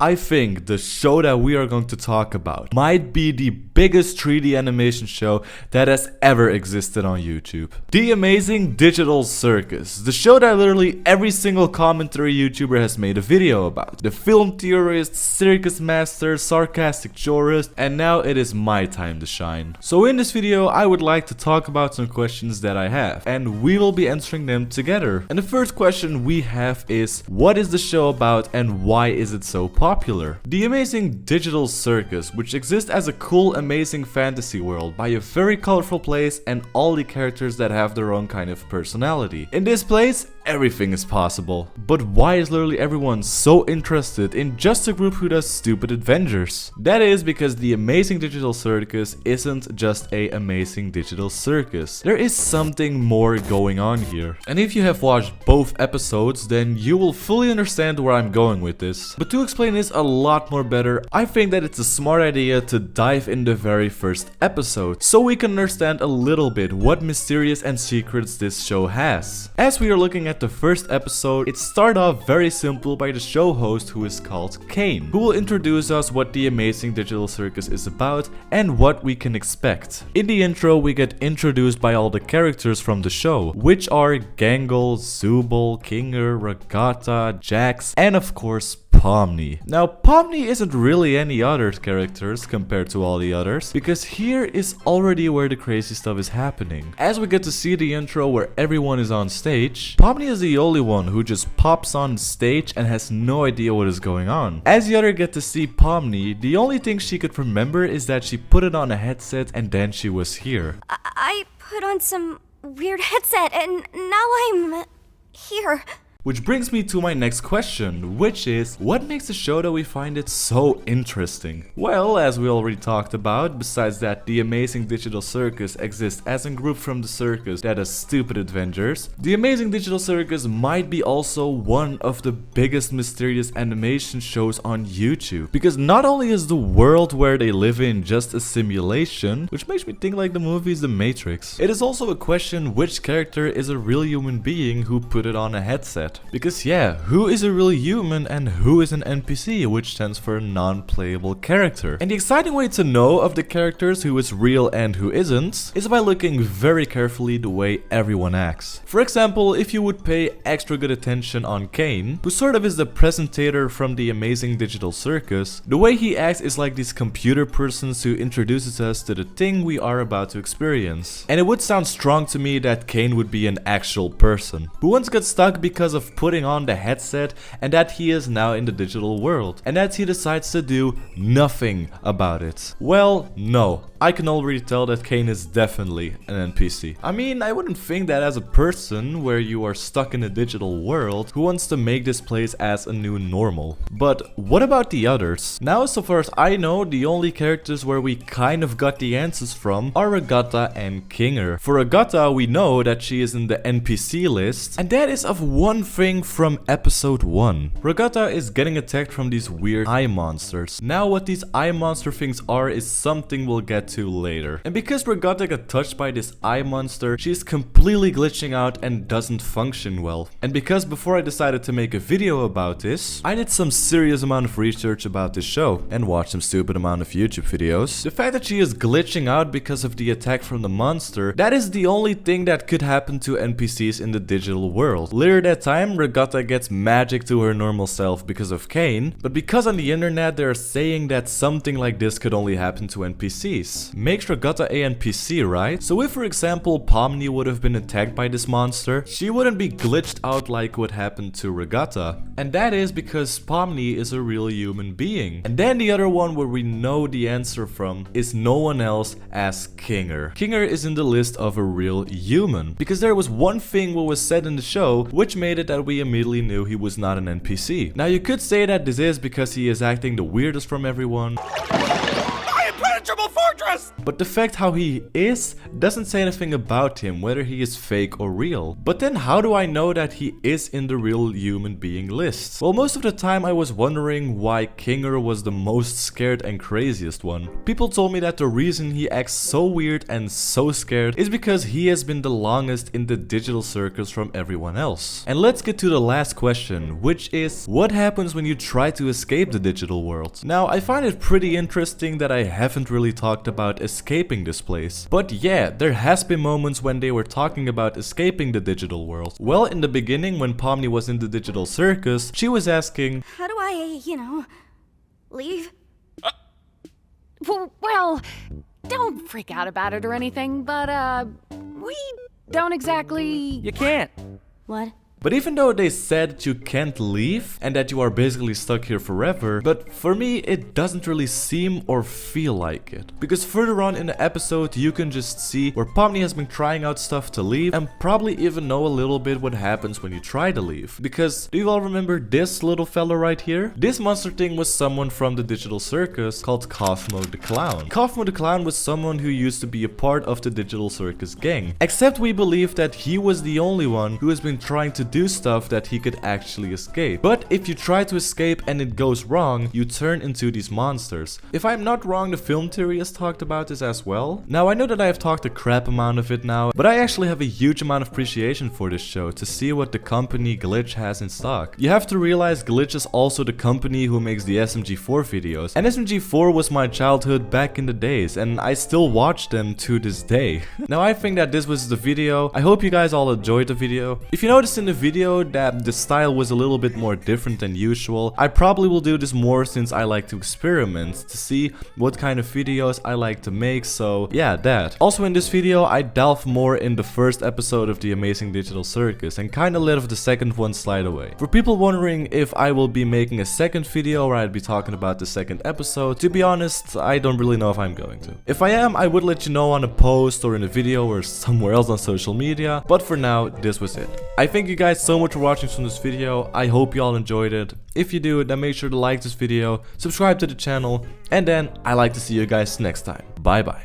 I think the show that we are going to talk about might be the biggest 3D animation show that has ever existed on YouTube. The Amazing Digital Circus, the show that literally every single commentary YouTuber has made a video about. The film theorist, circus master, sarcastic jurist, and now it is my time to shine. So in this video I would like to talk about some questions that I have, and we will be answering them together. And the first question we have is, what is the show about and why is it so popular? The Amazing Digital Circus, which exists as a cool, amazing fantasy world by a very colorful place and all the characters that have their own kind of personality. In this place, everything is possible. But why is literally everyone so interested in just a group who does stupid adventures? That is because the Amazing Digital Circus isn't just a amazing digital circus. There is something more going on here. And if you have watched both episodes, then you will fully understand where I'm going with this. But to explain this a lot more better, I think that it's a smart idea to dive in the very first episode, so we can understand a little bit what mysterious and secrets this show has. As we are looking at the first episode, it starts off very simple by the show host, who is called Kane, who will introduce us what the Amazing Digital Circus is about and what we can expect. In the intro, we get introduced by all the characters from the show, which are Gangle, Zubul, Kinger, Regatta, Jax, and of course Pomni. Now, Pomni isn't really any other characters compared to all the others, because here is already where the crazy stuff is happening. As we get to see the intro where everyone is on stage, Pomni is the only one who just pops on stage and has no idea what is going on. As the other get to see Pomni, the only thing she could remember is that she put it on a headset and then she was here. I put on some weird headset and now I'm here. Which brings me to my next question, which is, what makes the show that we find it so interesting? Well, as we already talked about, besides that the Amazing Digital Circus exists as a group from the circus that does stupid adventures, the Amazing Digital Circus might be also one of the biggest mysterious animation shows on YouTube. Because not only is the world where they live in just a simulation, which makes me think like the movies The Matrix, it is also a question which character is a real human being who put it on a headset. Because yeah, who is a real human and who is an NPC, which stands for non-playable character. And the exciting way to know of the characters who is real and who isn't is by looking very carefully the way everyone acts. For example, if you would pay extra good attention on Kane, who sort of is the presentator from the Amazing Digital Circus, the way he acts is like these computer persons who introduces us to the thing we are about to experience. And it would sound strong to me that Kane would be an actual person, who once got stuck because of putting on the headset, and that he is now in the digital world, and that he decides to do nothing about it. Well, no. I can already tell that Kane is definitely an NPC. I mean, I wouldn't think that as a person where you are stuck in a digital world who wants to make this place as a new normal. But what about the others? Now, so far as I know, the only characters where we kind of got the answers from are Regatta and Kinger. For Regatta, we know that she is in the NPC list, and that is of one thing from episode 1. Regatta is getting attacked from these weird eye monsters. Now, what these eye monster things are is something we'll get to later. And because Regatta got touched by this eye monster, she is completely glitching out and doesn't function well. And because before I decided to make a video about this, I did some serious amount of research about this show and watched some stupid amount of YouTube videos. The fact that she is glitching out because of the attack from the monster, that is the only thing that could happen to NPCs in the digital world. Later that time, Regatta gets magic to her normal self because of Kane, but because on the internet they're saying that something like this could only happen to NPCs. Makes Regatta a NPC, right? So if, for example, Pomni would have been attacked by this monster, she wouldn't be glitched out like what happened to Regatta. And that is because Pomni is a real human being. And then the other one where we know the answer from is no one else as Kinger. Kinger is in the list of a real human, because there was one thing what was said in the show which made it that we immediately knew he was not an NPC. Now you could say that this is because he is acting the weirdest from everyone. I am impenetrable fortress! But the fact how he is doesn't say anything about him, whether he is fake or real. But then how do I know that he is in the real human being lists? Well, most of the time I was wondering why Kinger was the most scared and craziest one. People told me that the reason he acts so weird and so scared is because he has been the longest in the digital circus from everyone else. And let's get to the last question, which is, what happens when you try to escape the digital world? Now, I find it pretty interesting that I haven't really talked about escaping this place. But yeah, there has been moments when they were talking about escaping the digital world. Well, in the beginning, when Pomni was in the digital circus, she was asking, How do I, leave? Well, don't freak out about it or anything, but, we don't exactly... You can't. What? but even though they said that you can't leave and that you are basically stuck here forever, but for me it doesn't really seem or feel like it. Because further on in the episode you can just see where Pomni has been trying out stuff to leave and probably even know a little bit what happens when you try to leave. Because do you all remember this little fella right here? This monster thing was someone from the digital circus called Kaufmo the Clown. Kaufmo the Clown was someone who used to be a part of the digital circus gang. Except we believe that he was the only one who has been trying to do stuff that he could actually escape. But if you try to escape and it goes wrong, you turn into these monsters. If I'm not wrong, the film theory has talked about this as well. Now I know that I have talked a crap amount of it now, but I actually have a huge amount of appreciation for this show to see what the company Glitch has in stock. You have to realize Glitch is also the company who makes the SMG4 videos, and SMG4 was my childhood back in the days, and I still watch them to this day. Now I think that this was the video. I hope you guys all enjoyed the video. If you noticed in the video that the style was a little bit more different than usual, I probably will do this more since I like to experiment to see what kind of videos I like to make, so yeah, that. Also in this video I delve more in the first episode of the Amazing Digital Circus and kinda let the second one slide away. For people wondering if I will be making a second video where I'd be talking about the second episode, to be honest, I don't really know if I'm going to. If I am, I would let you know on a post or in a video or somewhere else on social media, but for now, this was it. I thank you guys so much for watching from this video. I hope you all enjoyed it. If you do, then make sure to like this video, subscribe to the channel, and then I like to see you guys next time. Bye bye.